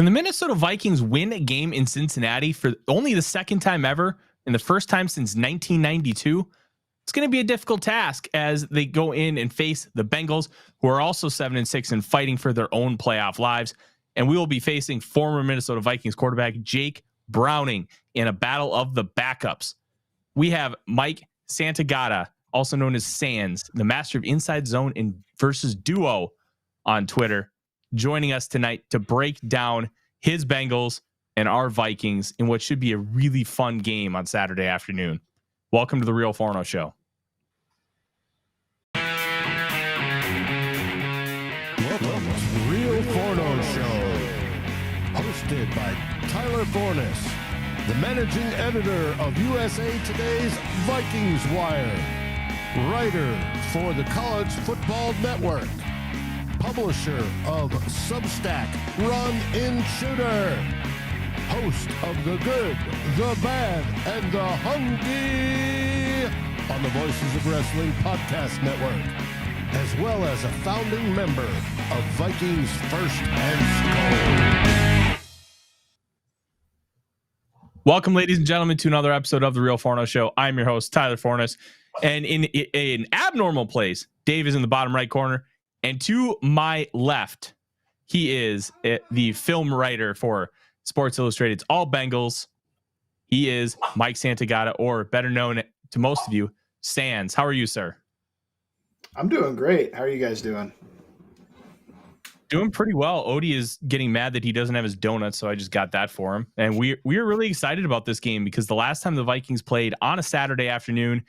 Can the Minnesota Vikings win a game in Cincinnati for only the second time ever and the first time since 1992? It's going to be a difficult task as they go in and face the Bengals, who are also 7-6 and fighting for their own playoff lives. And we will be facing former Minnesota Vikings quarterback Jake Browning in a battle of the backups. We have Mike Santagata, also known as Sands, the master of Inside Zone and versus Duo on Twitter, joining us tonight to break down his Bengals and our Vikings in what should be a really fun game on Saturday afternoon. Welcome to the Real Forno Show. Welcome to the Real Forno Show, hosted by Tyler Forness, the managing editor of USA Today's Vikings Wire, writer for the College Football Network, publisher of Substack Run In Shooter, host of The Good, The Bad, and The Hungry on the Voices of Wrestling Podcast Network, as well as a founding member of Vikings First and SKOL. Welcome, ladies and gentlemen, to another episode of the Real Forno Show. I'm your host, Tyler Forness, and in an abnormal place, Dave is in the bottom right corner, and to my left, he is the film writer for Sports Illustrated's All Bengals. He is Mike Santagata, or better known to most of you, Sands. How are you, sir? I'm doing great. How are you guys doing? Doing pretty well. Odie is getting mad that he doesn't have his donuts, so I just got that for him. And we are really excited about this game because the last time the Vikings played on a Saturday afternoon,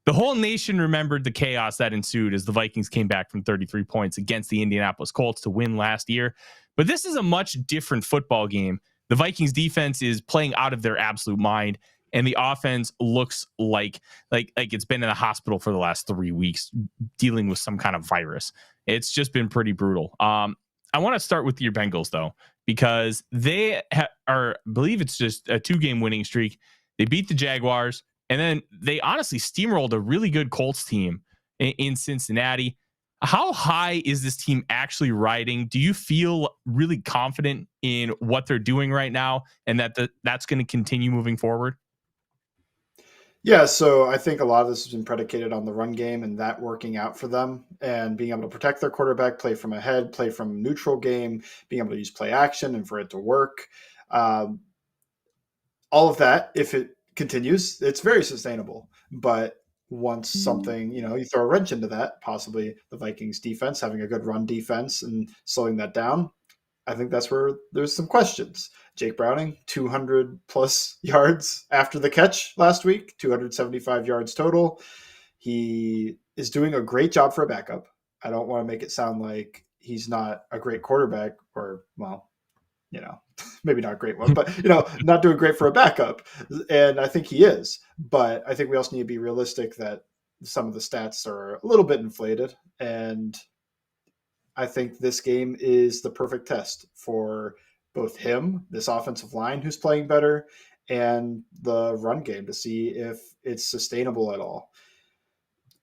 the whole nation remembered the chaos that ensued as the Vikings came back from 33 points against the Indianapolis Colts to win last year. But this is a much different football game. The Vikings defense is playing out of their absolute mind, and the offense looks like it's been in the hospital for the last 3 weeks dealing with some kind of virus. It's just been pretty brutal. I want to start with your Bengals, though, because they I believe it's just a 2-game winning streak. They beat the Jaguars, and then they honestly steamrolled a really good Colts team in Cincinnati. How high is this team actually riding? Do you feel really confident in what they're doing right now and that's going to continue moving forward? Yeah, so I think a lot of this has been predicated on the run game and that working out for them and being able to protect their quarterback, play from ahead, play from neutral game, being able to use play action and for it to work. All of that, if it continues, it's very sustainable. But once something, you throw a wrench into that, possibly the Vikings defense having a good run defense and slowing that down, I think that's where there's some questions. Jake Browning, 200 plus yards after the catch last week, 275 yards total. He is doing a great job for a backup. I don't want to make it sound like he's not a great quarterback or, maybe not a great one, but, not doing great for a backup. And I think he is. But I think we also need to be realistic that some of the stats are a little bit inflated. And I think this game is the perfect test for both him, this offensive line who's playing better, and the run game to see if it's sustainable at all.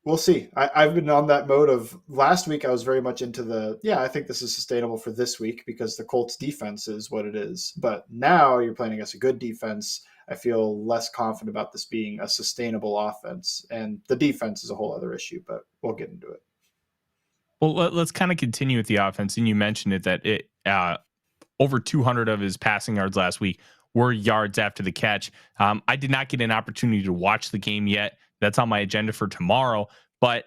We'll see. I've been on that mode of last week. I was very much into I think this is sustainable for this week because the Colts defense is what it is. But now you're playing against a good defense. I feel less confident about this being a sustainable offense, and the defense is a whole other issue, but we'll get into it. Well, let's kind of continue with the offense. And you mentioned it that it over 200 of his passing yards last week were yards after the catch. I did not get an opportunity to watch the game yet. That's on my agenda for tomorrow. But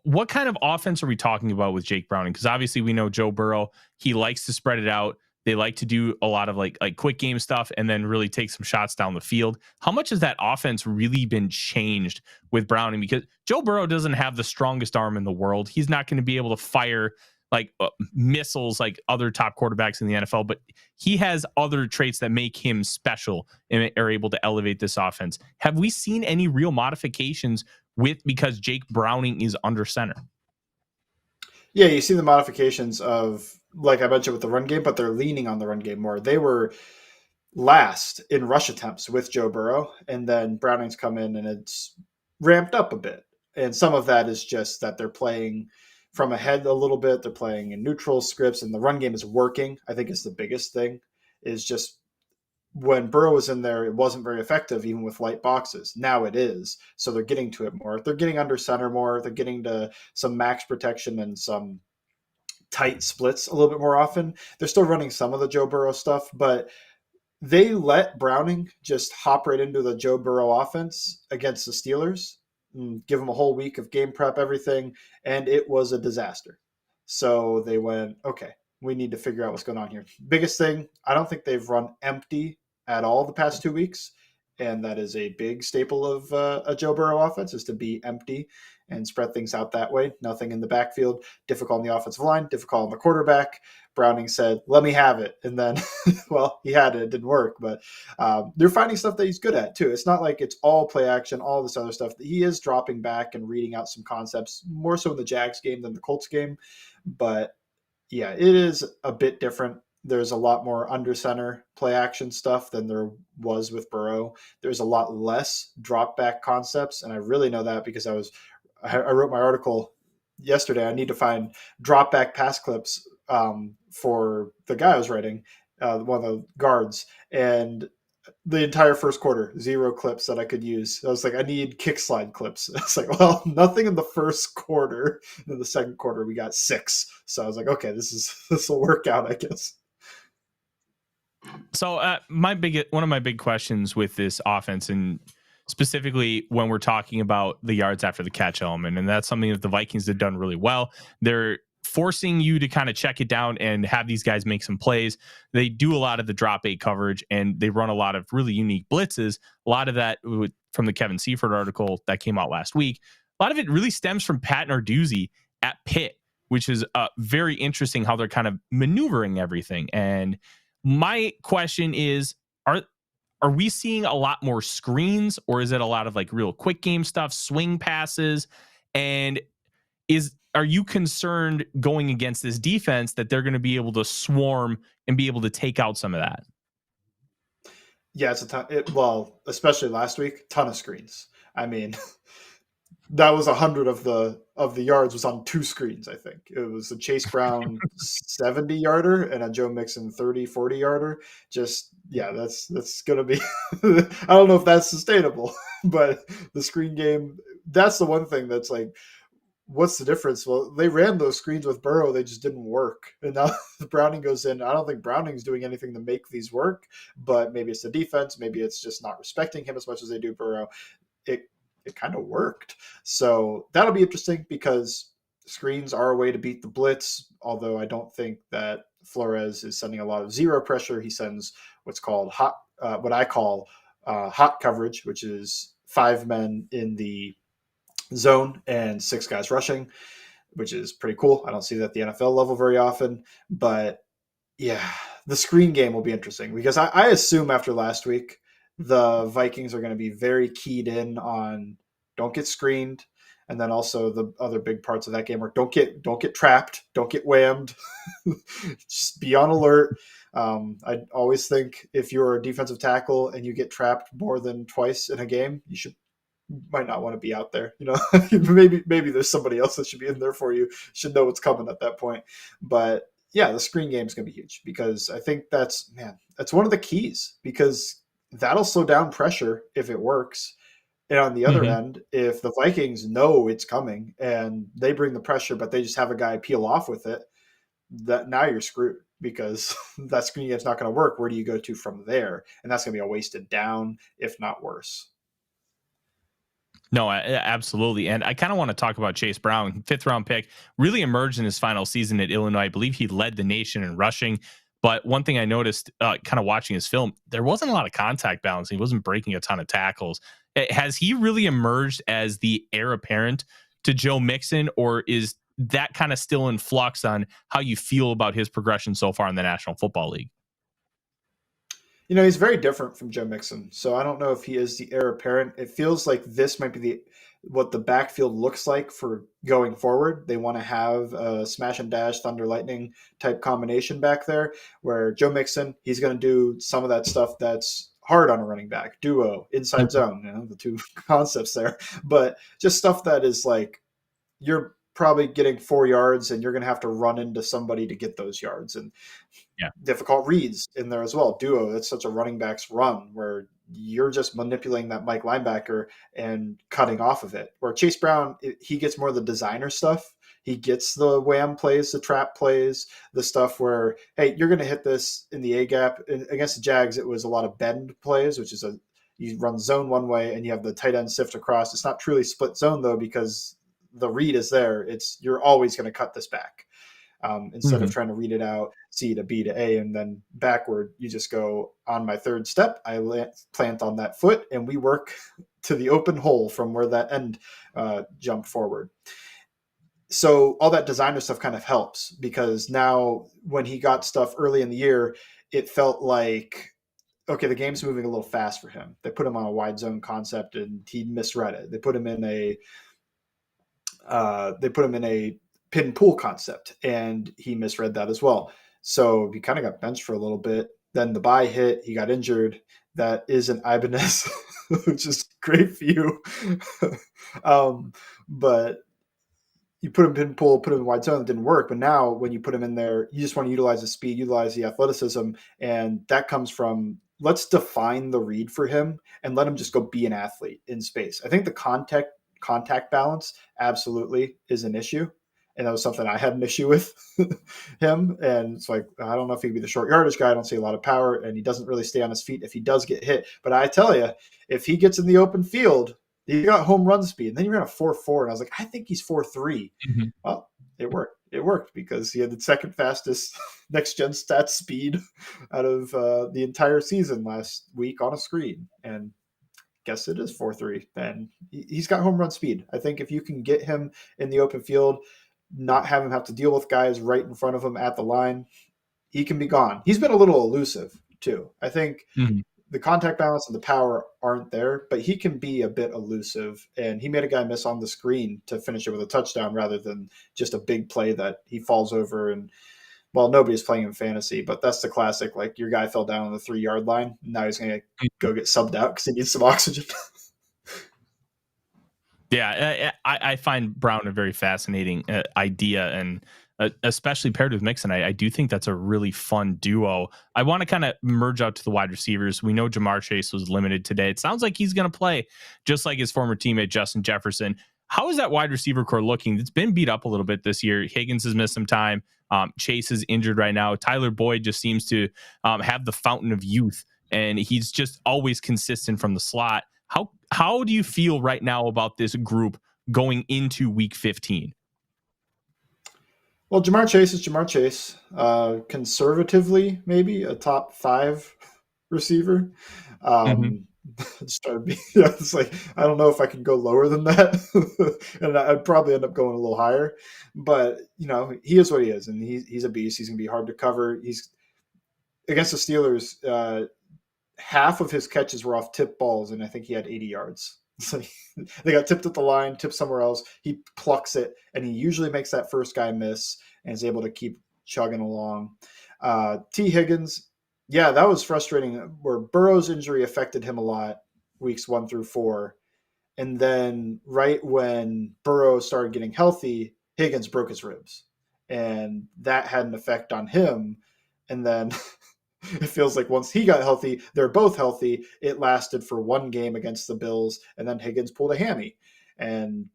what kind of offense are we talking about with Jake Browning? Because obviously we know Joe Burrow, he likes to spread it out. They like to do a lot of like quick game stuff and then really take some shots down the field. How much has that offense really been changed with Browning? Because Joe Burrow doesn't have the strongest arm in the world. He's not going to be able to fire missiles like other top quarterbacks in the NFL, but he has other traits that make him special and are able to elevate this offense. Have we seen any real modifications because Jake Browning is under center? Yeah, you see the modifications of, like I mentioned, with the run game, but they're leaning on the run game more. They were last in rush attempts with Joe Burrow, and then Browning's come in and it's ramped up a bit. And some of that is just that they're playing from ahead a little bit. They're playing in neutral scripts, and the run game is working, I think is the biggest thing. is just when Burrow was in there, it wasn't very effective, even with light boxes. Now it is. So they're getting to it more. They're getting under center more. They're getting to some max protection and some tight splits a little bit more often. They're still running some of the Joe Burrow stuff, but they let Browning just hop right into the Joe Burrow offense against the Steelers, give them a whole week of game prep, everything, and it was a disaster. So they went, okay, we need to figure out what's going on here. Biggest thing, I don't think they've run empty at all the past 2 weeks, and that is a big staple of a Joe Burrow offense, is to be empty and spread things out that way. Nothing in the backfield, difficult on the offensive line, difficult on the quarterback. Browning said, let me have it. And then, well, he had it. It didn't work. But they're finding stuff that he's good at, too. It's not like it's all play action, all this other stuff. He is dropping back and reading out some concepts, more so in the Jags game than the Colts game. But, yeah, it is a bit different. There's a lot more under center play action stuff than there was with Burrow. There's a lot less drop back concepts. And I really know that because I wrote my article yesterday. I need to find drop back pass clips for the guy I was writing, one of the guards, and the entire first quarter, 0 clips that I could use. I was like, I need kick slide clips. It's like, well, nothing in the first quarter. In the second quarter, we got 6. So I was like, okay, this will work out, I guess. So one of my big questions with this offense, and specifically when we're talking about the yards after the catch element, and that's something that the Vikings have done really well. They're forcing you to kind of check it down and have these guys make some plays. They do a lot of the drop 8 coverage, and they run a lot of really unique blitzes. A lot of that from the Kevin Seifert article that came out last week. A lot of it really stems from Pat Narduzzi at Pitt, which is very interesting how they're kind of maneuvering everything. And my question is, are we seeing a lot more screens, or is it a lot of like real quick game stuff, swing passes? And are you concerned going against this defense that they're going to be able to swarm and be able to take out some of that? Yeah, it's a ton. Well, especially last week, ton of screens. I mean, that was 100 of the yards was on 2 screens. I think it was a Chase Brown 70-yarder and a Joe Mixon 30-40 yarder. Just, yeah, that's gonna be I don't know if that's sustainable, but the screen game, that's the one thing that's like, what's the difference? Well, they ran those screens with Burrow, they just didn't work. And now Browning goes in. I don't think Browning's doing anything to make these work, but maybe it's the defense, maybe it's just not respecting him as much as they do Burrow. It kind of worked. So that'll be interesting because screens are a way to beat the blitz, although I don't think that Flores is sending a lot of zero pressure. He sends what's called what I call hot coverage, which is 5 men in the zone and 6 guys rushing, which is pretty cool. I don't see that at the NFL level very often, but yeah, the screen game will be interesting because I assume after last week, the Vikings are going to be very keyed in on don't get screened. And then also the other big parts of that game are don't get trapped, don't get whammed, just be on alert. I always think if you're a defensive tackle and you get trapped more than twice in a game, might not want to be out there. You know, maybe there's somebody else that should be in there for you. You should know what's coming at that point. But yeah, the screen game is going to be huge because I think that's one of the keys because that'll slow down pressure if it works. And on the other end, if the Vikings know it's coming and they bring the pressure, but they just have a guy peel off with it, that now you're screwed because that screen game's not going to work. Where do you go to from there? And that's going to be a wasted down, if not worse. No, absolutely. And I kind of want to talk about Chase Brown, 5th round pick, really emerged in his final season at Illinois. I believe he led the nation in rushing. But one thing I noticed kind of watching his film, there wasn't a lot of contact balance. He wasn't breaking a ton of tackles. Has he really emerged as the heir apparent to Joe Mixon, or is that kind of still in flux on how you feel about his progression so far in the National Football League? You know, he's very different from Joe Mixon. So I don't know if he is the heir apparent. It feels like this might be what the backfield looks like for going forward. They want to have a smash and dash, thunder, lightning type combination back there where Joe Mixon, he's going to do some of that stuff that's hard on a running back, duo, inside zone, the 2 concepts there. But just stuff that is like you're probably getting 4 yards, and you're going to have to run into somebody to get those yards. And difficult reads in there as well. Duo, that's such a running back's run where you're just manipulating that Mike linebacker and cutting off of it. Where Chase Brown, he gets more of the designer stuff. He gets the wham plays, the trap plays, the stuff where, hey, you're going to hit this in the A gap. Against the Jags, it was a lot of bend plays, which is you run zone one way and you have the tight end sift across. It's not truly split zone though, because the read is there. You're always going to cut this back. Instead of trying to read it out C to B to A and then backward, you just go on my third step. I plant on that foot and we work to the open hole from where that end jumped forward. So all that designer stuff kind of helps, because now when he got stuff early in the year, it felt like, okay, the game's moving a little fast for him. They put him on a wide zone concept and he misread it. They put him in a pin pull concept and he misread that as well. So he kind of got benched for a little bit. Then the bye hit, he got injured. That is an Ibanez, which is great for you. But you put him pin pull, put him in wide zone, it didn't work. But now when you put him in there, you just want to utilize the speed, utilize the athleticism. And that comes from, let's define the read for him and let him just go be an athlete in space. I think the contact balance absolutely is an issue. And that was something I had an issue with him. And it's like, I don't know if he could be the short yardage guy. I don't see a lot of power, and he doesn't really stay on his feet if he does get hit. But I tell you, if he gets in the open field, he got home run speed. And then he ran a 4.4. And I was like, I think he's 4.3. Well, it worked. It worked because he had the second fastest next-gen stats speed out of the entire season last week on a screen. And guess it is 4.3. And he's got home run speed. I think if you can get him in the open field, not have him have to deal with guys right in front of him at the line, he can be gone. He's been a little elusive too. I think the contact balance and the power aren't there, but he can be a bit elusive. And he made a guy miss on the screen to finish it with a touchdown rather than just a big play that he falls over. And well, nobody's playing in fantasy, but that's the classic, like your guy fell down on the 3-yard line. Now he's going to go get subbed out because he needs some oxygen. Yeah, I find Brown a very fascinating idea, and especially paired with Mixon, I do think that's a really fun duo. I want to kind of merge out to the wide receivers. We know Jamar Chase was limited today. It sounds like he's going to play just like his former teammate Justin Jefferson. How is that wide receiver core looking? It's been beat up a little bit this year. Higgins has missed some time. Chase is injured right now. Tyler Boyd just seems to have the fountain of youth, and he's just always consistent from the slot. How do you feel right now about this group going into week 15? Well, Jamar Chase is Jamar Chase. Conservatively, maybe a top 5 receiver. It's like, I don't know if I can go lower than that. And I'd probably end up going a little higher. But, he is what he is. And he's a beast. He's going to be hard to cover. He's against the Steelers. Half of his catches were off tip balls, and I think he had 80 yards. So they got tipped at the line, tipped somewhere else. He plucks it, and he usually makes that first guy miss and is able to keep chugging along. T. Higgins, yeah, that was frustrating, where Burrow's injury affected him a lot, weeks 1 through 4. And then right when Burrow started getting healthy, Higgins broke his ribs. And that had an effect on him. And then it feels like once he got healthy, they're both healthy. It lasted for 1 game against the Bills, and then Higgins pulled a hammy. And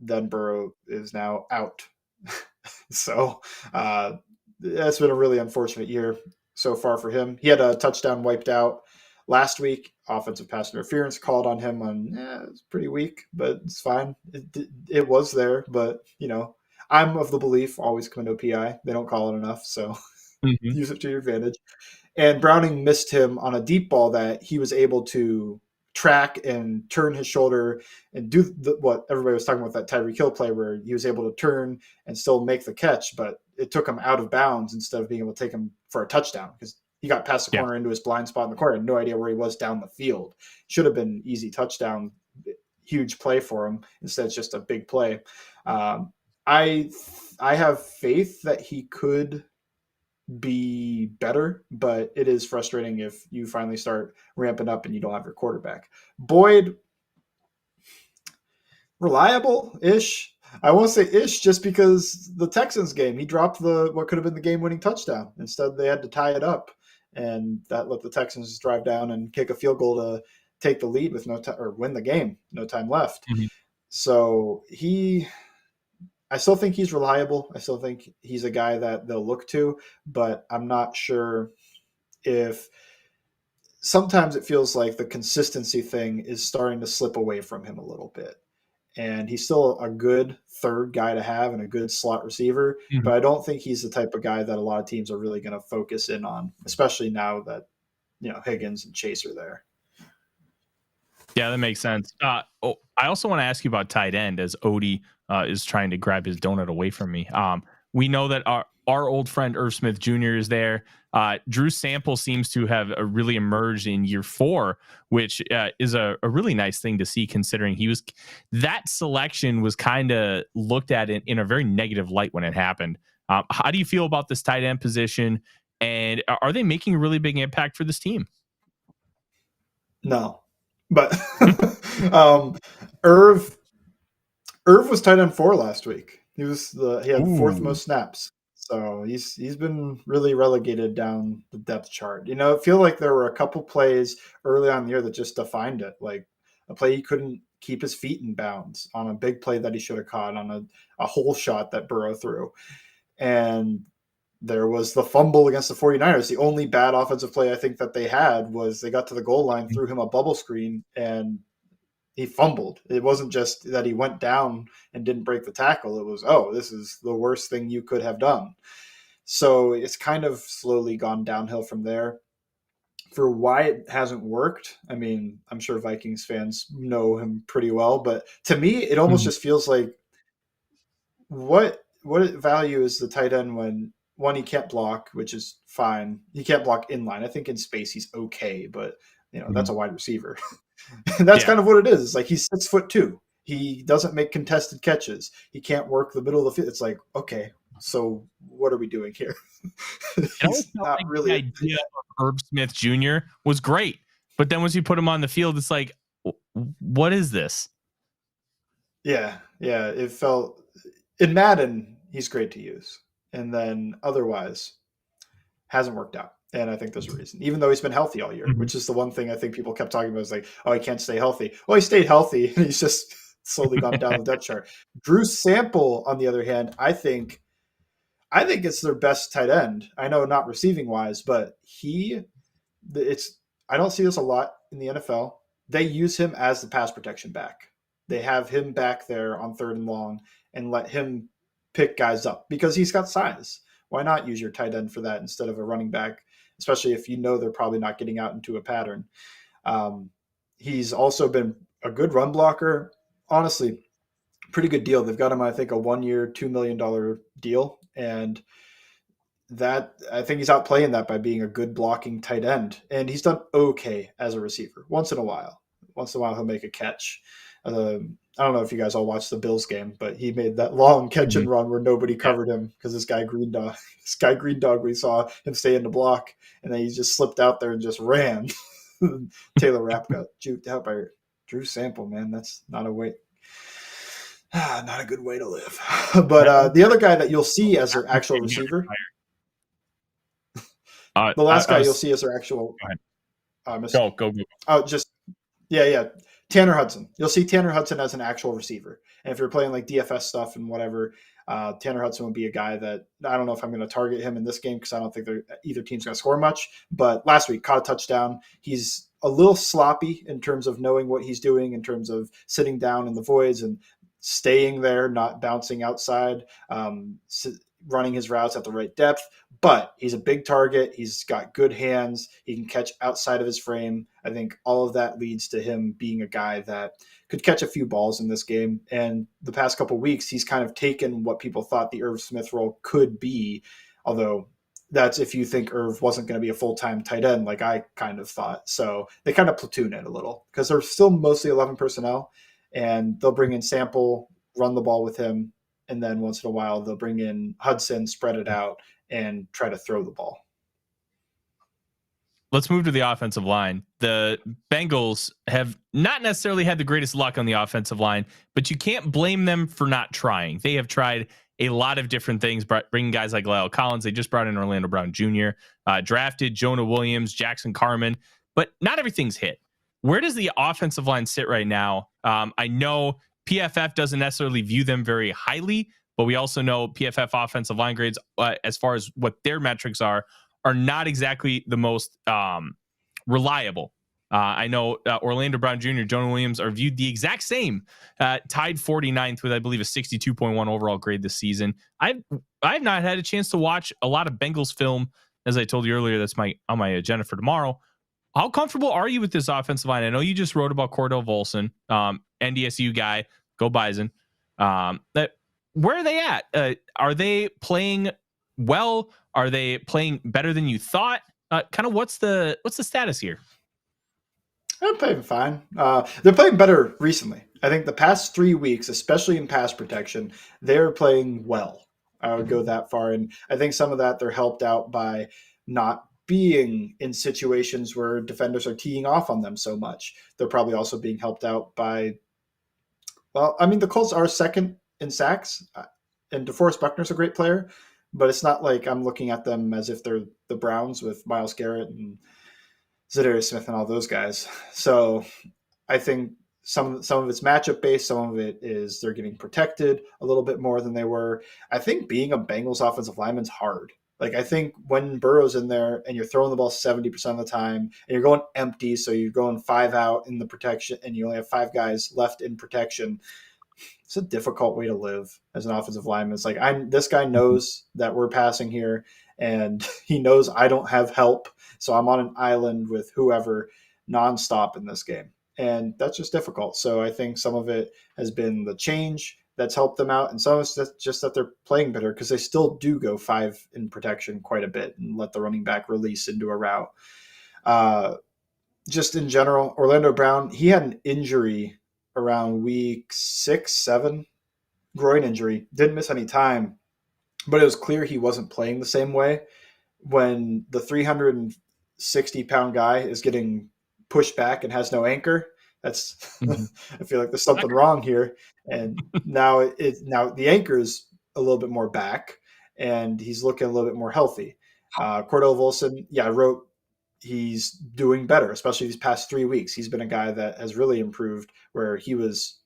then Burrow is now out. So that's been a really unfortunate year so far for him. He had a touchdown wiped out last week. Offensive pass interference called on him it's pretty weak, but it's fine. It was there, but I'm of the belief always come into PI. They don't call it enough, so use it to your advantage. And Browning missed him on a deep ball that he was able to track and turn his shoulder and do what everybody was talking about, that Tyreek Hill play where he was able to turn and still make the catch, but it took him out of bounds instead of being able to take him for a touchdown because he got past the corner into his blind spot in the corner. Had no idea where he was down the field. Should have been easy touchdown, huge play for him. Instead, it's just a big play. I have faith that he could be better, but it is frustrating if you finally start ramping up and you don't have your quarterback. Boyd, reliable-ish. I won't say ish just because the Texans game, he dropped what could have been the game-winning touchdown. Instead, they had to tie it up, and that let the Texans drive down and kick a field goal to take the lead with no time or win the game, no time left. Mhm. So I still think he's reliable. I still think he's a guy that they'll look to, but I'm not sure if sometimes it feels like the consistency thing is starting to slip away from him a little bit. And he's still a good third guy to have and a good slot receiver, Mhm. but I don't think he's the type of guy that a lot of teams are really going to focus in on, especially now that, Higgins and Chase are there. Yeah, that makes sense. I also want to ask you about tight end as Odie is trying to grab his donut away from me. We know that our old friend Irv Smith Jr. is there. Drew Sample seems to have really emerged in year 4, which is a really nice thing to see, considering that selection was kind of looked at in a very negative light when it happened. How do you feel about this tight end position, and are they making a really big impact for this team? No, but Irv was tight end 4 last week. He had fourth most snaps. So he's been really relegated down the depth chart. I feel like there were a couple plays early on in the year that just defined it. Like a play he couldn't keep his feet in bounds on a big play that he should have caught on a hole shot that Burrow threw. And there was the fumble against the 49ers. The only bad offensive play I think that they had was they got to the goal line, threw him a bubble screen, and he fumbled. It wasn't just that he went down and didn't break the tackle. It was, this is the worst thing you could have done. So it's kind of slowly gone downhill from there. For why it hasn't worked, I mean, I'm sure Vikings fans know him pretty well, but to me, it almost just feels like what value is the tight end when one, he can't block, which is fine. He can't block in line. I think in space he's okay, but that's a wide receiver. And that's kind of what it is. It's like he's 6'2". He doesn't make contested catches. He can't work the middle of the field. It's like, okay, so what are we doing here? He's not really. The idea of Herb Smith Jr. was great, but then once you put him on the field, it's like, what is this? Yeah. It felt in Madden, he's great to use, and then otherwise, hasn't worked out. And I think there's a reason, even though he's been healthy all year, which is the one thing I think people kept talking about is like, he can't stay healthy. Well, he stayed healthy and he's just slowly gone down the depth chart. Drew Sample, on the other hand, I think it's their best tight end. I know not receiving wise, but I don't see this a lot in the NFL. They use him as the pass protection back. They have him back there on 3rd and long and let him pick guys up because he's got size. Why not use your tight end for that instead of a running back, especially if they're probably not getting out into a pattern. He's also been a good run blocker. Honestly, pretty good deal. They've got him, I think, a 1-year, $2 million deal. And that, I think he's outplaying that by being a good blocking tight end. And he's done okay as a receiver once in a while. Once in a while, he'll make a catch. I don't know if you guys all watched the Bills game, but he made that long catch and run where nobody covered him because this guy Green Dog, we saw him stay in the block, and then he just slipped out there and just ran. Taylor Rapp got juked out by Drew Sample, man. That's not a good way to live. But the other guy that you'll see as their actual receiver, the last guy you'll see as their actual. Go. Oh, yeah. Tanner Hudson. You'll see Tanner Hudson as an actual receiver. And if you're playing like DFS stuff and whatever, Tanner Hudson would be a guy that I don't know if I'm going to target him in this game because I don't think either team's going to score much. But last week, caught a touchdown. He's a little sloppy in terms of knowing what he's doing, in terms of sitting down in the voids and staying there, not bouncing outside, running his routes at the right depth. But he's a big target. He's got good hands. He can catch outside of his frame. I think all of that leads to him being a guy that could catch a few balls in this game. And the past couple of weeks, he's kind of taken what people thought the Irv Smith role could be, although that's if you think Irv wasn't going to be a full-time tight end like I kind of thought. So they kind of platoon it a little because they're still mostly 11 personnel, and they'll bring in Sample, run the ball with him, and then once in a while they'll bring in Hudson, spread it out, and try to throw the ball. let's move to the offensive line. The Bengals have not necessarily had the greatest luck on the offensive line, but you can't blame them for not trying. They have tried a lot of different things, bringing guys like Lyle Collins. They just brought in Orlando Brown Jr., drafted Jonah Williams, Jackson Carman, but not everything's hit. Where does the offensive line sit right now? I know PFF doesn't necessarily view them very highly, but we also know PFF offensive line grades, as far as what their metrics are not exactly the most reliable. I know Orlando Brown Jr., Jonah Williams are viewed the exact same, tied 49th with, I believe, a 62.1 overall grade this season. I've not had a chance to watch a lot of Bengals film. As I told you earlier, that's on my agenda for tomorrow. How comfortable are you with this offensive line? I know you just wrote about Cordell Volson, NDSU guy, go Bison. Where are they at? Are they playing well? Are they playing better than you thought? Kind of what's the status here? They're playing fine. They're playing better recently. I think the past 3 weeks, especially in pass protection, they're playing well. I would go that far. And I think some of that they're helped out by not being in situations where defenders are teeing off on them so much. They're probably also being helped out by, well, I mean, the Colts are second in sacks, and DeForest Buckner's a great player, but it's not like I'm looking at them as if they're the Browns with Myles Garrett and Zadarius Smith and all those guys. So I think some of it's matchup based. Some of it is they're getting protected a little bit more than they were. I think being a Bengals offensive lineman's hard. Like, I think when Burrow's in there and you're throwing the ball 70% of the time and you're going empty, so you're going 5 out in the protection and you only have 5 guys left in protection, it's a difficult way to live as an offensive lineman. It's like, this guy knows that we're passing here, and he knows I don't have help, so I'm on an island with whoever nonstop in this game. And that's just difficult. So I think some of it has been the change that's helped them out, and some of it's just that they're playing better because they still do go 5 in protection quite a bit and let the running back release into a route. Just in general, Orlando Brown, he had an injury around week 6, 7, groin injury, didn't miss any time, but it was clear he wasn't playing the same way when the 360-pound guy is getting pushed back and has no anchor. That's I feel like there's something wrong here. And now the anchor is a little bit more back, and he's looking a little bit more healthy. Cordell Volson, I wrote he's doing better, especially these past 3 weeks. He's been a guy that has really improved, where he was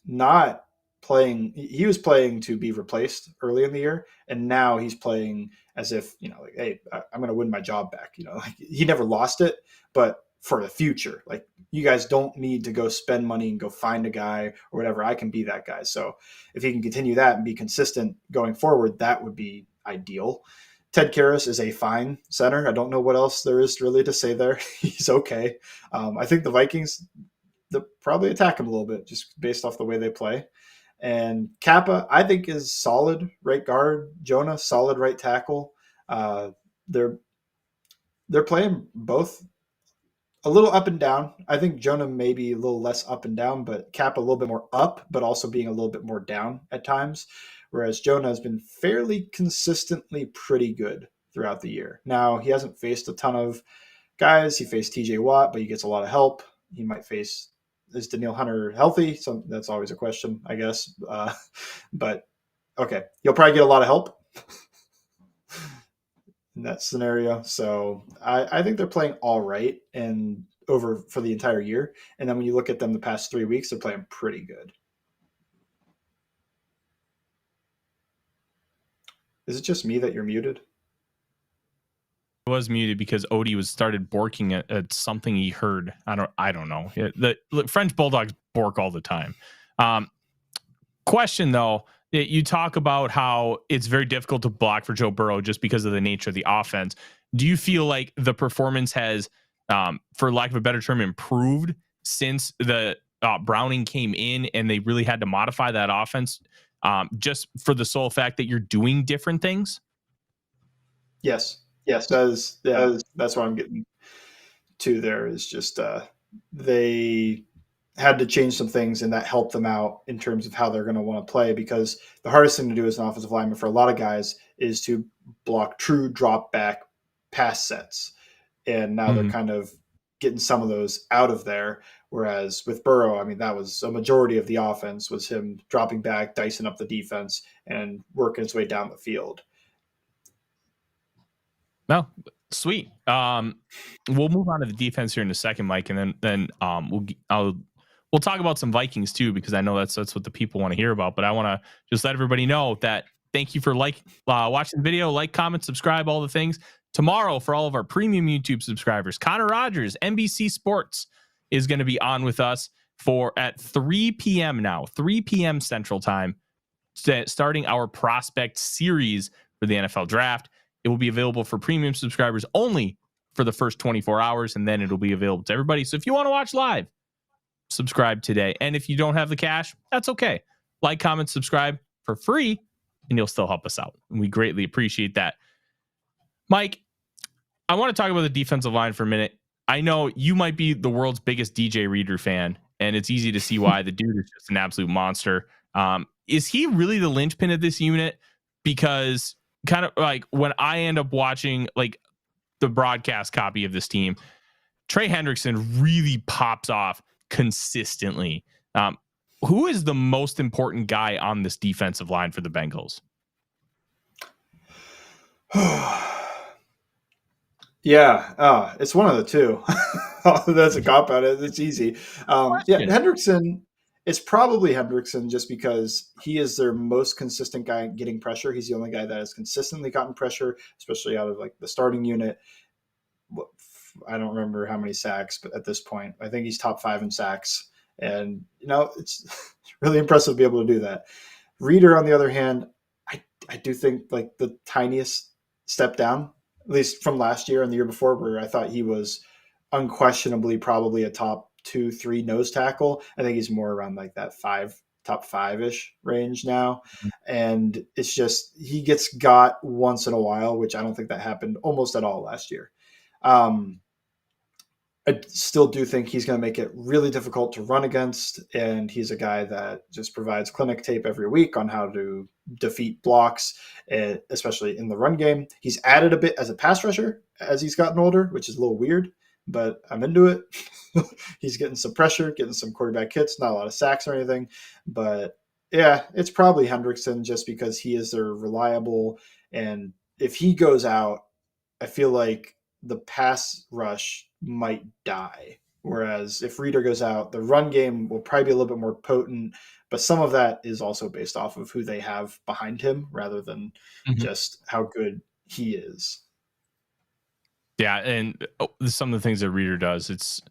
not playing. He was playing to be replaced early in the year, and now he's playing as if, like, hey, I'm going to win my job back. Like, he never lost it, but for the future, like, you guys don't need to go spend money and go find a guy or whatever. I can be that guy. So if he can continue that and be consistent going forward, that would be ideal. Ted Karras is a fine center. I don't know what else there is really to say there. He's okay. I think the Vikings, they'll probably attack him a little bit just based off the way they play. And Kappa, I think, is solid right guard. Jonah, solid right tackle. They're playing both a little up and down. I think Jonah may be a little less up and down, but Kappa a little bit more up, but also being a little bit more down at times. Whereas Jonah has been fairly consistently pretty good throughout the year. Now, he hasn't faced a ton of guys. He faced TJ Watt, but he gets a lot of help. He might face, is Danielle Hunter healthy? So that's always a question, I guess. But okay, he'll probably get a lot of help in that scenario. So I think they're playing all right and over for the entire year. And then when you look at them the past 3 weeks, they're playing pretty good. Is it just me that you're muted? I was muted because Odie started borking at something he heard. I don't know. The French bulldogs bork all the time. Question though, you talk about how it's very difficult to block for Joe Burrow just because of the nature of the offense. Do you feel like the performance has, for lack of a better term, improved since the Browning came in and they really had to modify that offense? Just for the sole fact that you're doing different things? Yes. That's what I'm getting to there, is just they had to change some things, and that helped them out in terms of how they're going to want to play, because the hardest thing to do as an offensive lineman for a lot of guys is to block true drop back pass sets. and now they're kind of getting some of those out of there. Whereas with Burrow, I mean, that was a majority of the offense was him dropping back, dicing up the defense, and working his way down the field. No, sweet. We'll move on to the defense here in a second, Mike, and then we'll talk about some Vikings too, because I know that's what the people want to hear about. But I want to just let everybody know that thank you for watching the video, like, comment, subscribe, all the things. Tomorrow, for all of our premium YouTube subscribers, Connor Rogers, NBC Sports, is going to be on with us at 3 p.m. now, 3 p.m. Central Time, starting our prospect series for the NFL Draft. It will be available for premium subscribers only for the first 24 hours, and then it'll be available to everybody. So if you want to watch live, subscribe today. And if you don't have the cash, that's okay. Like, comment, subscribe for free, and you'll still help us out. And we greatly appreciate that. Mike, I want to talk about the defensive line for a minute. I know you might be the world's biggest DJ Reader fan, and it's easy to see why. The dude is just an absolute monster. Is he really the linchpin of this unit? Because kind of like when I end up watching like the broadcast copy of this team, Trey Hendrickson really pops off consistently. Who is the most important guy on this defensive line for the Bengals? Yeah, it's one of the two. That's a cop out. It's easy. Hendrickson. It's probably Hendrickson just because he is their most consistent guy getting pressure. He's the only guy that has consistently gotten pressure, especially out of like the starting unit. I don't remember how many sacks, but at this point, I think he's top 5 in sacks. And, it's really impressive to be able to do that. Reader, on the other hand, I do think like the tiniest step down, at least from last year and the year before, where I thought he was unquestionably probably a top 2-3 nose tackle. I think he's more around like that top 5-ish range now. And it's just, he gets got once in a while, which I don't think that happened almost at all last year. I still do think he's going to make it really difficult to run against. And he's a guy that just provides clinic tape every week on how to defeat blocks, especially in the run game. He's added a bit as a pass rusher as he's gotten older, which is a little weird, but I'm into it. He's getting some pressure, getting some quarterback hits, not a lot of sacks or anything. But yeah, it's probably Hendrickson just because he is their reliable. And if he goes out, I feel like the pass rush might die. Whereas if Reader goes out, the run game will probably be a little bit more potent, but some of that is also based off of who they have behind him rather than just how good he is. Yeah, and some of the things that Reader does, it's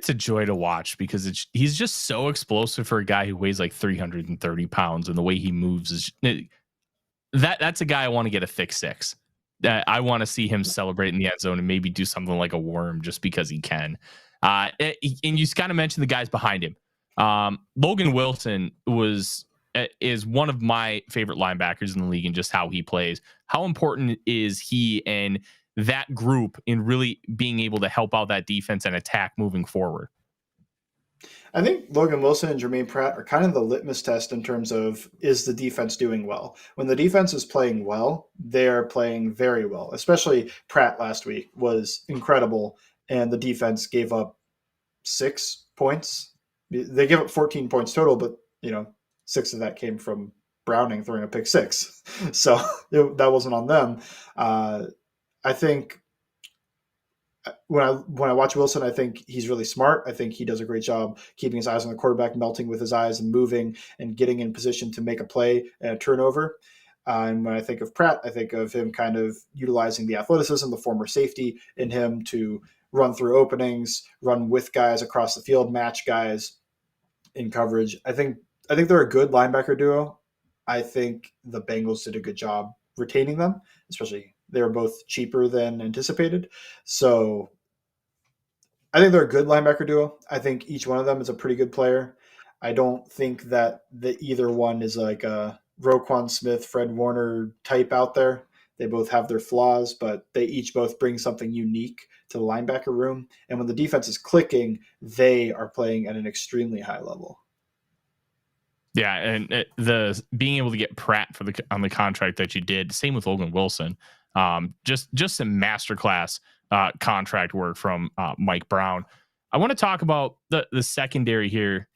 a joy to watch because he's just so explosive for a guy who weighs like 330 pounds, and the way he moves is that's a guy I want to get a thick 6. I want to see him celebrate in the end zone and maybe do something like a worm just because he can. And you kind of mentioned the guys behind him. Logan Wilson is one of my favorite linebackers in the league and just how he plays. How important is he and that group in really being able to help out that defense and attack moving forward? I think Logan Wilson and Jermaine Pratt are kind of the litmus test in terms of, is the defense doing well? When the defense is playing well, they're playing very well. Especially Pratt last week was incredible, and the defense gave up 6 points. They gave up 14 points total, but 6 of that came from Browning throwing a pick 6. So that wasn't on them. I think when I watch Wilson, I think he's really smart. I think he does a great job keeping his eyes on the quarterback, melting with his eyes and moving and getting in position to make a play and a turnover. And when I think of Pratt, I think of him kind of utilizing the athleticism, the former safety in him to run through openings, run with guys across the field, match guys in coverage. I think they're a good linebacker duo. I think the Bengals did a good job retaining them, especially they were both cheaper than anticipated. So I think they're a good linebacker duo. I think each one of them is a pretty good player. I don't think that either one is like a Roquan Smith, Fred Warner type out there. They both have their flaws, but they each both bring something unique to the linebacker room. And when the defense is clicking, they are playing at an extremely high level. Yeah, and the being able to get Pratt on the contract that you did, same with Logan Wilson. Just a masterclass contract work from Mike Brown. I want to talk about the secondary here.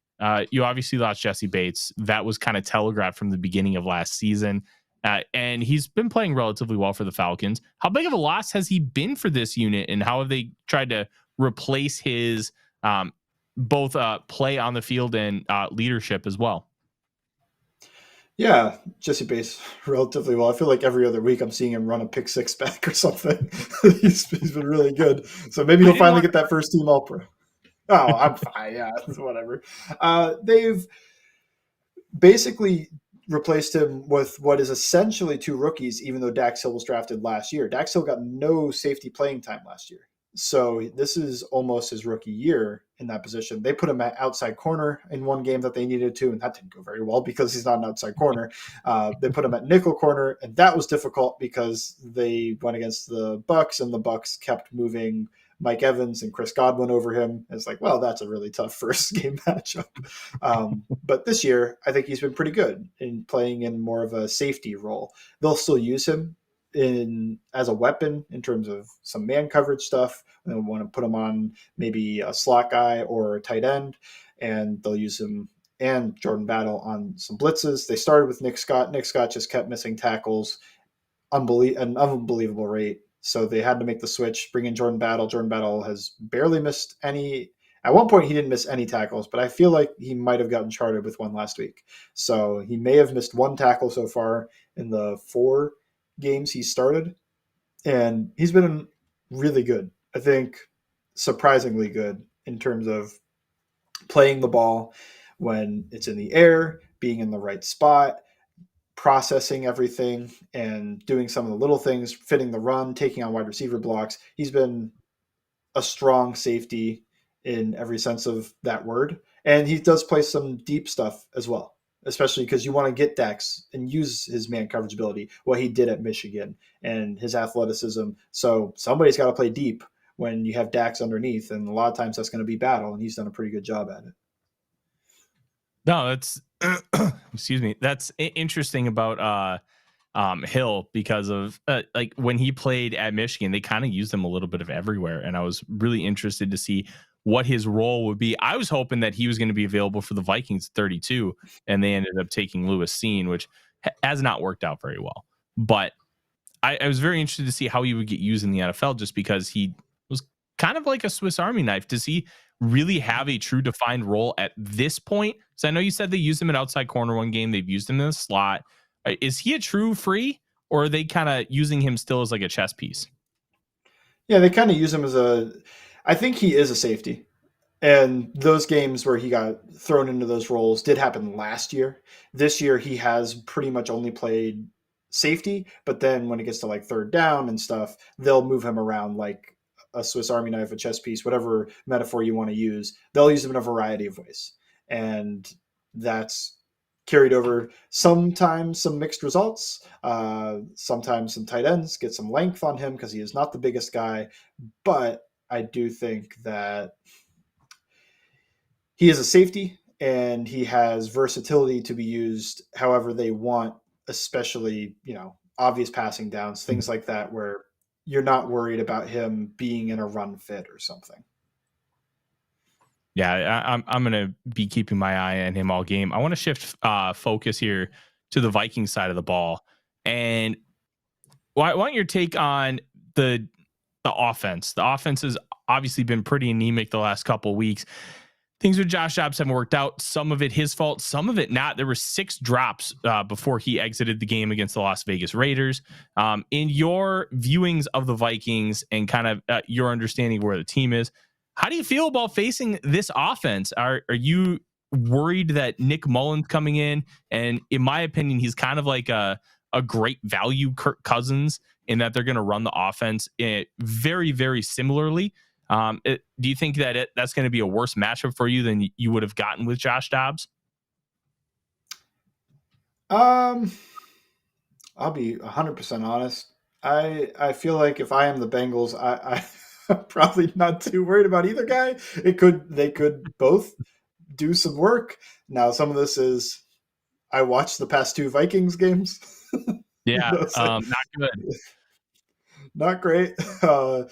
You obviously lost Jesse Bates. That was kind of telegraphed from the beginning of last season. And he's been playing relatively well for the Falcons. How big of a loss has he been for this unit, and how have they tried to replace his both play on the field and leadership as well? Yeah, Jesse Bates relatively well. I feel like every other week I'm seeing him run a pick six back or something. He's been really good. So maybe he'll finally get that first team all pro. Oh, I'm fine. Yeah, whatever. They've basically replaced him with what is essentially two rookies, even though Dax Hill was drafted last year. Dax Hill got no safety playing time last year. So this is almost his rookie year in that position. They put him at outside corner in one game that they needed to, and that didn't go very well because he's not an outside corner. They put him at nickel corner, and that was difficult because they went against the Bucks, and the Bucks kept moving Mike Evans and Chris Godwin over him. It's like, well, that's a really tough first game matchup. But this year, I think he's been pretty good in playing in more of a safety role. They'll still use him as a weapon in terms of some man coverage stuff. They want to put him on maybe a slot guy or a tight end, and they'll use him and Jordan Battle on some blitzes. They started with Nick Scott. Nick Scott just kept missing tackles, an unbelievable rate. So they had to make the switch, bring in Jordan Battle. Jordan Battle has barely missed any. At one point, he didn't miss any tackles, but I feel like he might have gotten charted with one last week. So he may have missed one tackle so far in the 4 games he started, and he's been really good. I think surprisingly good in terms of playing the ball when it's in the air, being in the right spot, processing everything, and doing some of the little things, fitting the run, taking on wide receiver blocks. He's been a strong safety in every sense of that word. And he does play some deep stuff as well, especially because you want to get Dax and use his man coverage ability, what he did at Michigan and his athleticism. So somebody's got to play deep when you have Dax underneath. And a lot of times that's going to be Battle, and he's done a pretty good job at it. No, that's excuse me. That's interesting about Hill because of like when he played at Michigan, they kind of used him a little bit of everywhere, and I was really interested to see what his role would be. I was hoping that he was going to be available for the Vikings at 32, and they ended up taking Lewis Seen, which has not worked out very well. But I was very interested to see how he would get used in the NFL, just because he was kind of like a Swiss Army knife. Does he really have a true defined role at this point? So I know you said they used him at outside corner one game. They've used him in the slot. Is he a true free, or are they kind of using him still as like a chess piece? Yeah, they kind of use him I think he is a safety. And those games where he got thrown into those roles did happen last year. This year, he has pretty much only played safety. But then when it gets to like third down and stuff, they'll move him around like a Swiss Army knife, a chess piece, whatever metaphor you want to use. They'll use him in a variety of ways. And that's carried over, sometimes some mixed results, sometimes some tight ends get some length on him because he is not the biggest guy. But I do think that he is a safety, and he has versatility to be used however they want, especially, obvious passing downs, things like that, where you're not worried about him being in a run fit or something. Yeah, I'm going to be keeping my eye on him all game. I want to shift focus here to the Vikings side of the ball. And I want your take on the offense. The offense has obviously been pretty anemic the last couple of weeks. Things with Josh Dobbs haven't worked out. Some of it his fault, some of it not. There were 6 drops before he exited the game against the Las Vegas Raiders. In your viewings of the Vikings and kind of your understanding of where the team is, how do you feel about facing this offense? Are you worried that Nick Mullen's coming in? And in my opinion, he's kind of like a great value Kirk Cousins in that they're going to run the offense very, very similarly. Do you think that that's going to be a worse matchup for you than you would have gotten with Josh Dobbs? I'll be 100% honest. I feel like if I am the Bengals, I'm probably not too worried about either guy. They could both do some work. Now, some of this is I watched the past 2 Vikings games. Yeah, not good. not great. A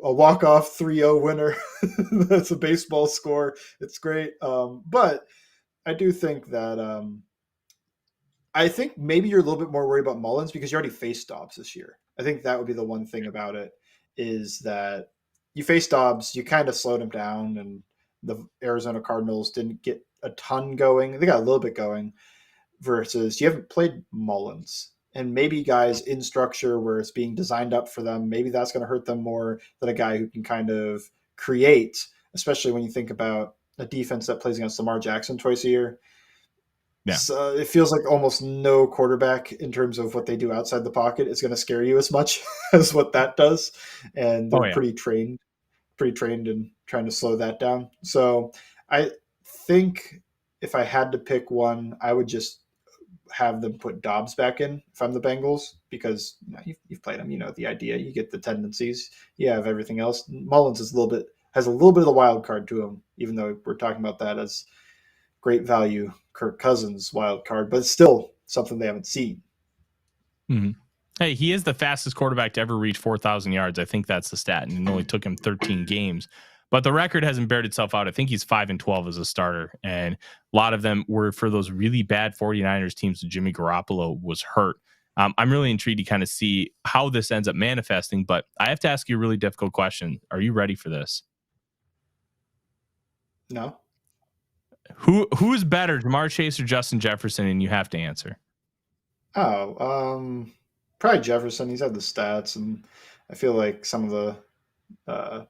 walk-off 3-0 winner. That's a baseball score. It's great. But I do think that I think maybe you're a little bit more worried about Mullins because you already faced Dobbs this year. I think that would be the one thing about it is that you faced Dobbs, you kind of slowed him down, and the Arizona Cardinals didn't get a ton going. They got a little bit going versus you haven't played Mullins. And maybe guys in structure where it's being designed up for them, maybe that's going to hurt them more than a guy who can kind of create, especially when you think about a defense that plays against Lamar Jackson twice a year. Yeah. So it feels like almost no quarterback in terms of what they do outside the pocket is going to scare you as much as what that does. And they're pretty trained in trying to slow that down. So I think if I had to pick one, I would just have them put Dobbs back in if I'm the Bengals because you've played them. You know the idea. You get the tendencies. You have everything else. Mullins has a little bit of the wild card to him, even though we're talking about that as great value Kirk Cousins wild card, but it's still something they haven't seen. Mm-hmm. Hey, he is the fastest quarterback to ever reach 4,000 yards. I think that's the stat, and it only took him 13 games. But the record hasn't bared itself out. I think he's 5-12 as a starter, and a lot of them were for those really bad 49ers teams that Jimmy Garoppolo was hurt. I'm really intrigued to kind of see how this ends up manifesting, but I have to ask you a really difficult question. Are you ready for this? No. Who's better, Jamar Chase or Justin Jefferson? And you have to answer. Probably Jefferson. He's had the stats, and I feel like some of the,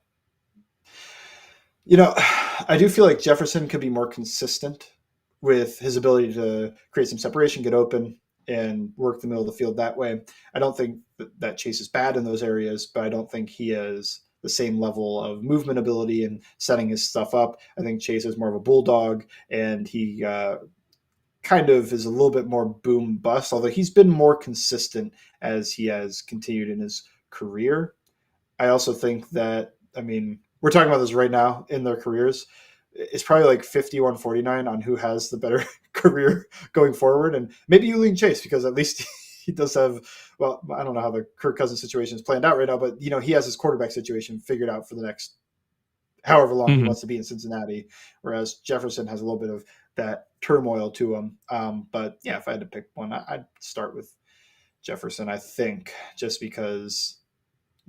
I do feel like Jefferson could be more consistent with his ability to create some separation, get open, and work the middle of the field that way. I don't think that Chase is bad in those areas, but I don't think he has the same level of movement ability and setting his stuff up. I think Chase is more of a bulldog, and he kind of is a little bit more boom bust, although he's been more consistent as he has continued in his career. I also think that, we're talking about this right now in their careers. It's probably like 51-49 on who has the better career going forward. And maybe you lean Chase because at least he does have, well, I don't know how the Kirk Cousins situation is planned out right now, but he has his quarterback situation figured out for the next however long he wants to be in Cincinnati, whereas Jefferson has a little bit of that turmoil to him. But yeah, if I had to pick one, I'd start with Jefferson, I think, just because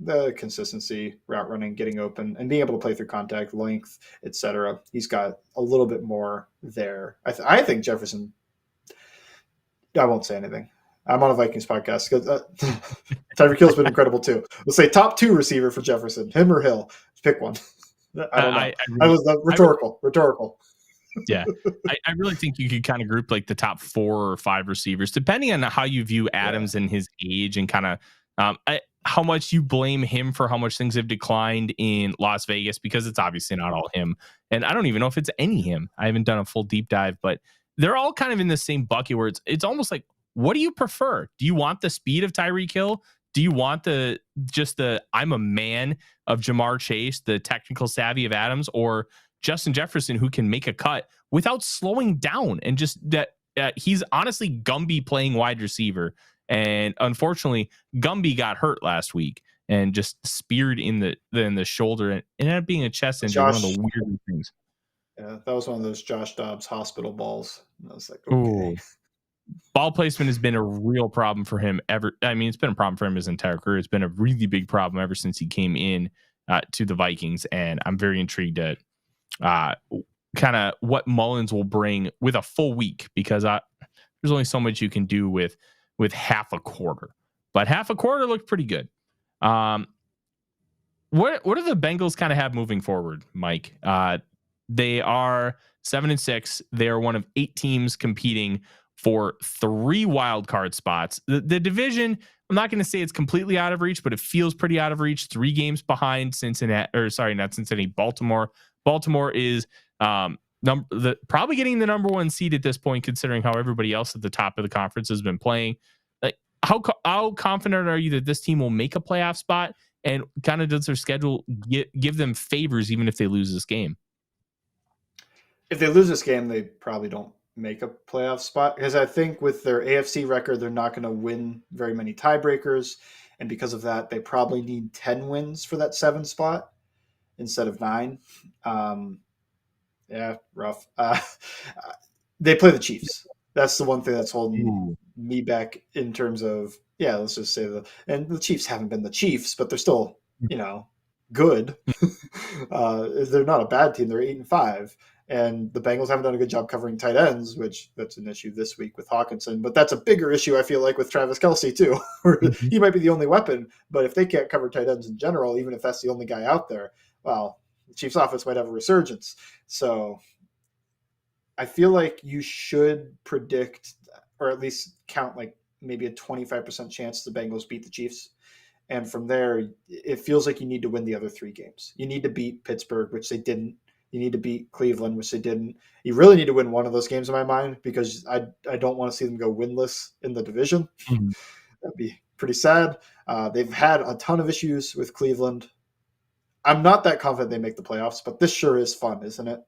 the consistency, route running, getting open, and being able to play through contact, length, etc. He's got a little bit more there. I think Jefferson, I won't say anything. I'm on a Vikings podcast. Tyreek Hill's been incredible too. Let's say top 2 receiver for Jefferson, him or Hill. Pick one. I don't know. I was rhetorical. Yeah, I really think you could kind of group like the top 4 or 5 receivers, depending on how you view Adams and his age and kind of how much you blame him for how much things have declined in Las Vegas, because it's obviously not all him. And I don't even know if it's any him. I haven't done a full deep dive, but they're all kind of in the same bucket where it's almost like, what do you prefer? Do you want the speed of Tyreek Hill? Do you want the I'm a man of Jamar Chase, the technical savvy of Adams, or Justin Jefferson, who can make a cut without slowing down and just that he's honestly Gumby playing wide receiver. And unfortunately, Gumby got hurt last week and just speared in the shoulder, and it ended up being a chest injury. One of the weirdest things. Yeah, that was one of those Josh Dobbs hospital balls. And I was like, okay. Ooh. Ball placement has been a real problem for him it's been a problem for him his entire career. It's been a really big problem ever since he came in to the Vikings, and I'm very intrigued at kind of what Mullins will bring with a full week, because there's only so much you can do with half a quarter, but half a quarter looked pretty good. What do the Bengals kind of have moving forward, Mike? They are 7-6. They are one of 8 teams competing for 3 wild card spots. The division, I'm not going to say it's completely out of reach, but it feels pretty out of reach. 3 games behind Baltimore. Baltimore is probably getting the number 1 seed at this point, considering how everybody else at the top of the conference has been playing. Like, how confident are you that this team will make a playoff spot, and kind of does their schedule give them favors even if they lose this game? If they lose this game, they probably don't make a playoff spot, because I think with their AFC record, they're not going to win very many tiebreakers. And because of that, they probably need 10 wins for that 7 spot instead of 9. Yeah, rough. They play the Chiefs. That's the one thing that's holding me back in terms of, yeah, let's just say and the Chiefs haven't been the Chiefs, but they're still, good. They're not a bad team. They're 8-5. And the Bengals haven't done a good job covering tight ends, which that's an issue this week with Hawkinson. But that's a bigger issue, I feel like, with Travis Kelce, too. He might be the only weapon, but if they can't cover tight ends in general, even if that's the only guy out there, well, the Chiefs offense might have a resurgence. So I feel like you should predict, or at least count like maybe a 25% chance the Bengals beat the Chiefs. And from there, it feels like you need to win the other 3 games. You need to beat Pittsburgh, which they didn't. You need to beat Cleveland, which they didn't. You really need to win one of those games in my mind, because I don't want to see them go winless in the division. Mm-hmm. That'd be pretty sad. They've had a ton of issues with Cleveland. I'm not that confident they make the playoffs, but this sure is fun, isn't it?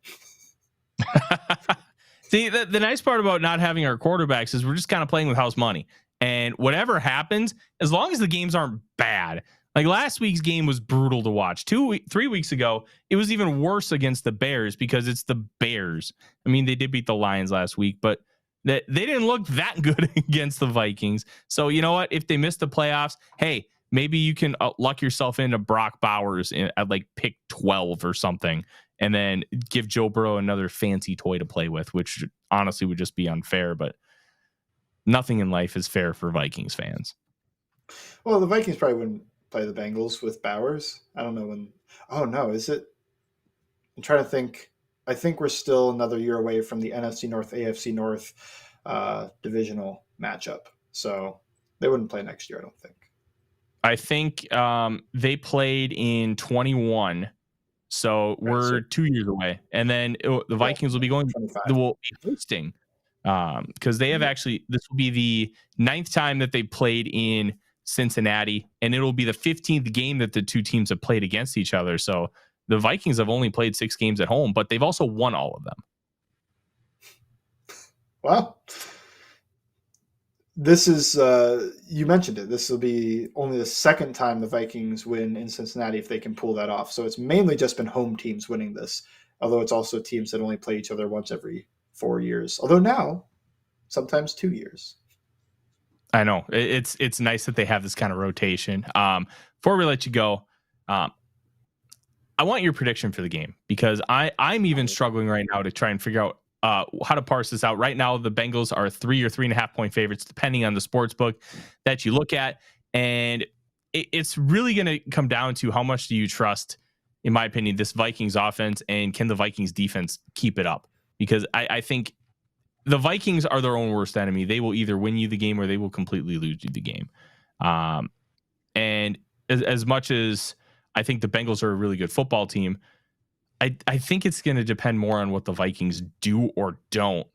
See, the nice part about not having our quarterbacks is we're just kind of playing with house money. And whatever happens, as long as the games aren't bad. Like last week's game was brutal to watch. 3 weeks ago, it was even worse against the Bears because it's the Bears. I mean, they did beat the Lions last week, but they didn't look that good against the Vikings. So you know what? If they miss the playoffs, hey, maybe you can luck yourself into Brock Bowers at like pick 12 or something, and then give Joe Burrow another fancy toy to play with, which honestly would just be unfair. But nothing in life is fair for Vikings fans. Well, the Vikings probably wouldn't play the Bengals with Bowers. I don't know when. Oh, no. Is it? I'm trying to think. I think we're still another year away from the NFC North, AFC North divisional matchup. So they wouldn't play next year, I don't think. I think they played in 21. So we're 2 years away. And then the Vikings will be going, will be hosting. Because they have actually, this will be the 9th time that they played in Cincinnati, and it'll be the 15th game that the two teams have played against each other. So the Vikings have only played 6 games at home, but they've also won all of them. Wow. This is, you mentioned it, this will be only the 2nd time the Vikings win in Cincinnati if they can pull that off. So it's mainly just been home teams winning this, although it's also teams that only play each other once every 4 years. Although now, sometimes 2 years. I know. It's nice that they have this kind of rotation. Before we let you go, I want your prediction for the game, because I'm even struggling right now to try and figure out how to parse this out. Right now, the Bengals are 3 or 3.5 point favorites, depending on the sports book that you look at. And it's really going to come down to how much do you trust, in my opinion, this Vikings offense, and can the Vikings defense keep it up? Because I think the Vikings are their own worst enemy. They will either win you the game or they will completely lose you the game. And as much as I think the Bengals are a really good football team, I think it's going to depend more on what the Vikings do or don't.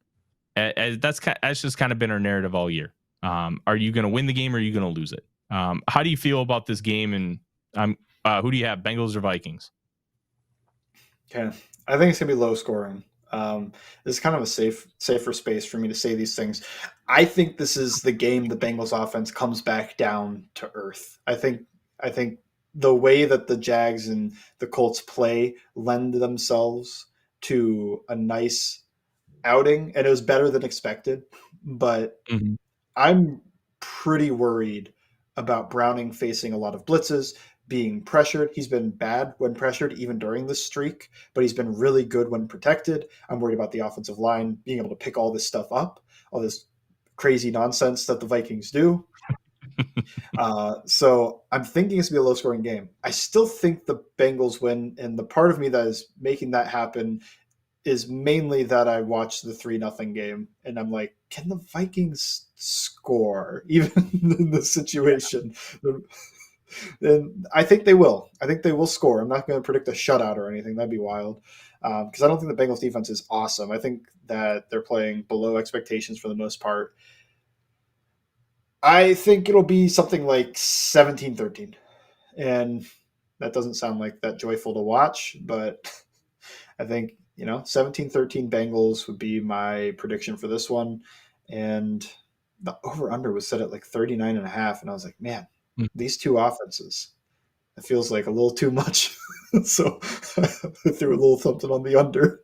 That's just kind of been our narrative all year. Are you going to win the game or are you going to lose it? How do you feel about this game? And who do you have, Bengals or Vikings? Okay, I think it's going to be low scoring. This is kind of a safer space for me to say these things. I think this is the game the Bengals offense comes back down to earth. I think the way that the Jags and the Colts play lend themselves to a nice outing, and it was better than expected. But I'm pretty worried about Browning facing a lot of blitzes, being pressured. He's been bad when pressured, even during this streak, but he's been really good when protected. I'm worried about the offensive line being able to pick all this stuff up, all this crazy nonsense that the Vikings do. So I'm thinking it's going to be a low-scoring game. I still think the Bengals win, and the part of me that is making that happen is mainly that I watched the 3-0 game, and I'm like, can the Vikings score, even in this situation? And I think they will. I think they will score. I'm not going to predict a shutout or anything. That'd be wild. Because I don't think the Bengals defense is awesome. I think that they're playing below expectations for the most part. I think it'll be something like 17-13. And that doesn't sound like that joyful to watch, but I think, 17-13 Bengals would be my prediction for this one. And the over-under was set at like 39.5. And I was like, man, these two offenses, it feels like a little too much. So I threw a little something on the under.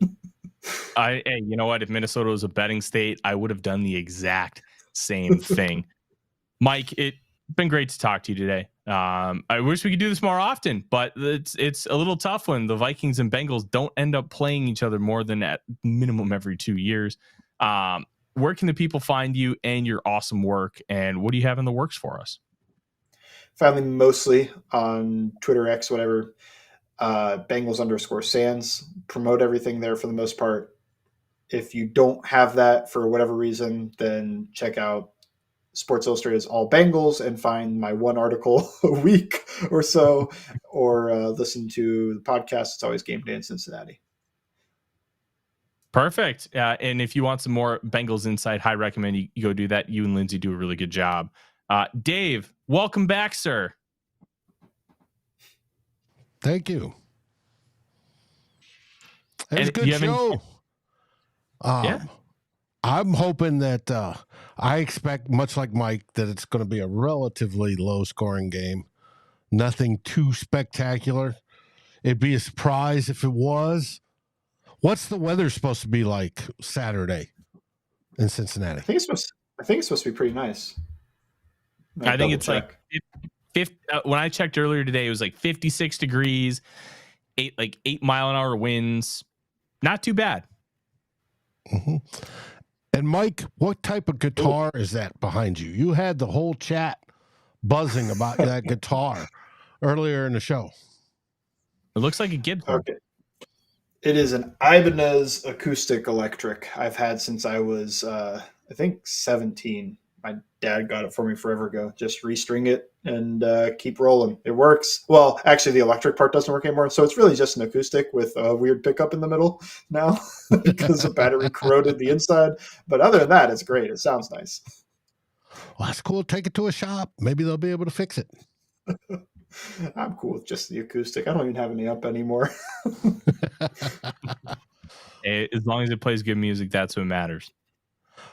Hey, you know what? If Minnesota was a betting state, I would have done the exact same thing. Mike, it's been great to talk to you today. I wish we could do this more often, but it's a little tough when the Vikings and Bengals don't end up playing each other more than at minimum every 2 years. Where can the people find you and your awesome work, and what do you have in the works for us? Find me mostly on Twitter, X, whatever, Bengals_Sands. Promote everything there for the most part. If you don't have that for whatever reason, then check out Sports Illustrated's All Bengals and find my one article a week or so, or listen to the podcast. It's always game day in Cincinnati. Perfect. And if you want some more Bengals insight, I recommend you go do that. You and Lindsay do a really good job. Dave, welcome back, sir. Thank you. It was a good show. Yeah. I'm hoping that I expect, much like Mike, that it's going to be a relatively low-scoring game. Nothing too spectacular. It'd be a surprise if it was. What's the weather supposed to be like Saturday in Cincinnati? I think it's supposed to be pretty nice. I think it's like 50, when I checked earlier today, it was like 56 degrees, 8 mile-an-hour winds. Not too bad. Mm-hmm. And Mike, what type of guitar is that behind you? You had the whole chat buzzing about that guitar earlier in the show. It looks like a Gibson. Okay. It is an Ibanez acoustic electric I've had since I was, I think, 17. My dad got it for me forever ago. Just restring it and keep rolling. It works. Well, actually, the electric part doesn't work anymore. So it's really just an acoustic with a weird pickup in the middle now because the battery corroded the inside. But other than that, it's great. It sounds nice. Well, that's cool. Take it to a shop. Maybe they'll be able to fix it. I'm cool with just the acoustic. I don't even have any amp anymore. As long as it plays good music, that's what matters.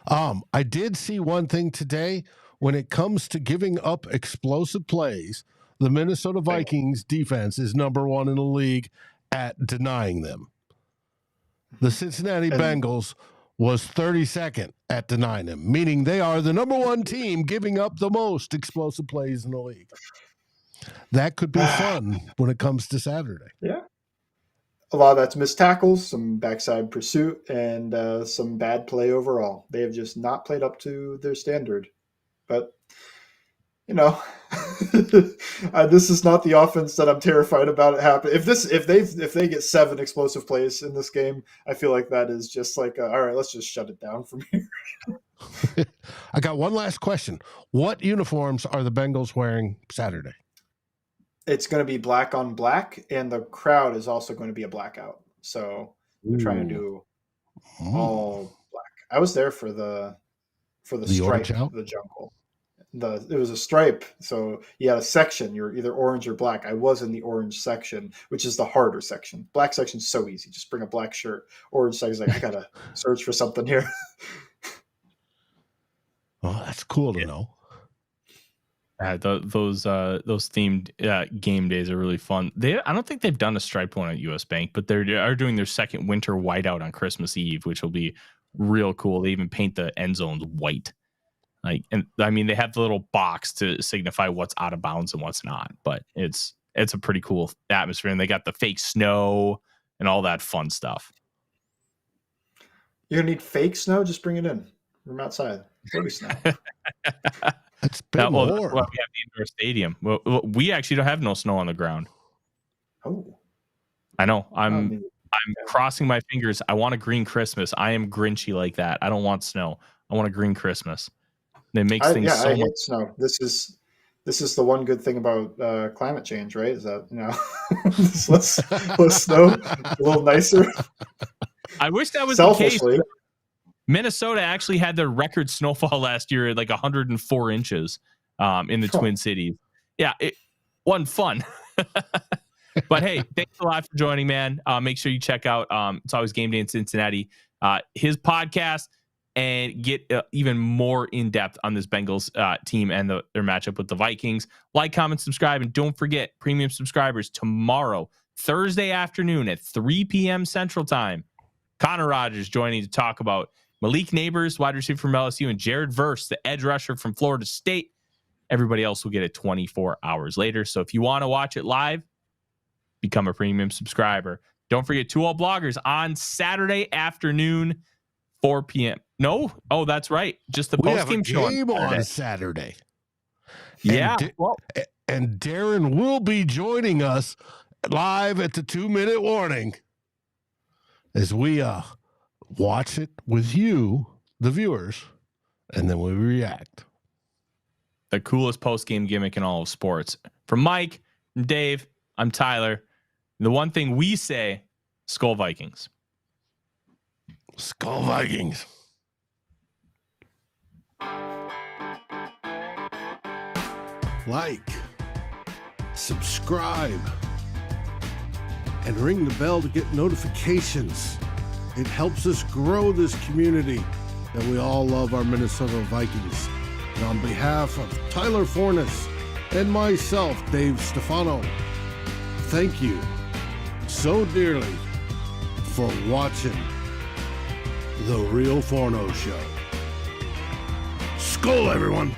I did see one thing today. When it comes to giving up explosive plays, the Minnesota Vikings defense is number 1 in the league at denying them. The Cincinnati Bengals was 32nd at denying them, meaning they are the number 1 team giving up the most explosive plays in the league. That could be fun when it comes to Saturday. Yeah. A lot of that's missed tackles, some backside pursuit, and some bad play overall. They have just not played up to their standard. But, you know, this is not the offense that I'm terrified about it happening. If they get 7 explosive plays in this game, I feel like that is just like, all right, let's just shut it down from here. I got one last question. What uniforms are the Bengals wearing Saturday? It's going to be black on black, and the crowd is also going to be a blackout. So they're trying to do all black. I was there for the stripe, the jungle. It was a stripe, so you had a section. You're either orange or black. I was in the orange section, which is the harder section. Black section's so easy. Just bring a black shirt. Orange section's like, I gotta search for something here. Oh, that's cool to know. Those themed game days are really fun. I don't think they've done a striped one at US Bank, but they are doing their second winter whiteout on Christmas Eve, which will be real cool. They even paint the end zones white. And I mean, they have the little box to signify what's out of bounds and what's not, but it's a pretty cool atmosphere. And they got the fake snow and all that fun stuff. You're gonna need fake snow? Just bring it in from outside. Fake snow. It's been warm. We have the indoor stadium. Well, we actually don't have no snow on the ground. Oh, I know. I'm crossing my fingers. I want a green Christmas. I am Grinchy like that. I don't want snow. I want a green Christmas. It makes things so I much. hate snow. This is the one good thing about climate change, right? Is that less snow, a little nicer. I wish that was the case. Minnesota actually had their record snowfall last year at like 104 inches in the Twin Cities. Yeah, it wasn't fun. But hey, thanks a lot for joining, man. Make sure you check out It's Always Game Day in Cincinnati, his podcast, and get even more in depth on this Bengals team and their matchup with the Vikings. Like, comment, subscribe, and don't forget, premium subscribers, tomorrow, Thursday afternoon at 3 p.m. Central Time, Connor Rogers joining to talk about Malik Neighbors, wide receiver from LSU, and Jared Verse, the edge rusher from Florida State. Everybody else will get it 24 hours later. So if you want to watch it live, become a premium subscriber. Don't forget 2 All Bloggers on Saturday afternoon, 4 p.m. No? Oh, that's right. Just the post-game show on Saturday. Yeah. And Darren will be joining us live at the 2-minute warning as we watch it with you, the viewers, and then we react. The coolest post-game gimmick in all of sports. From Mike, from Dave, I'm Tyler. The one thing we say, SKOL Vikings. SKOL Vikings. Like, subscribe, and ring the bell to get notifications. It helps us grow this community that we all love, our Minnesota Vikings. And on behalf of Tyler Forness and myself, Dave Stefano, thank you so dearly for watching The Real Forno Show. SKOL, everyone.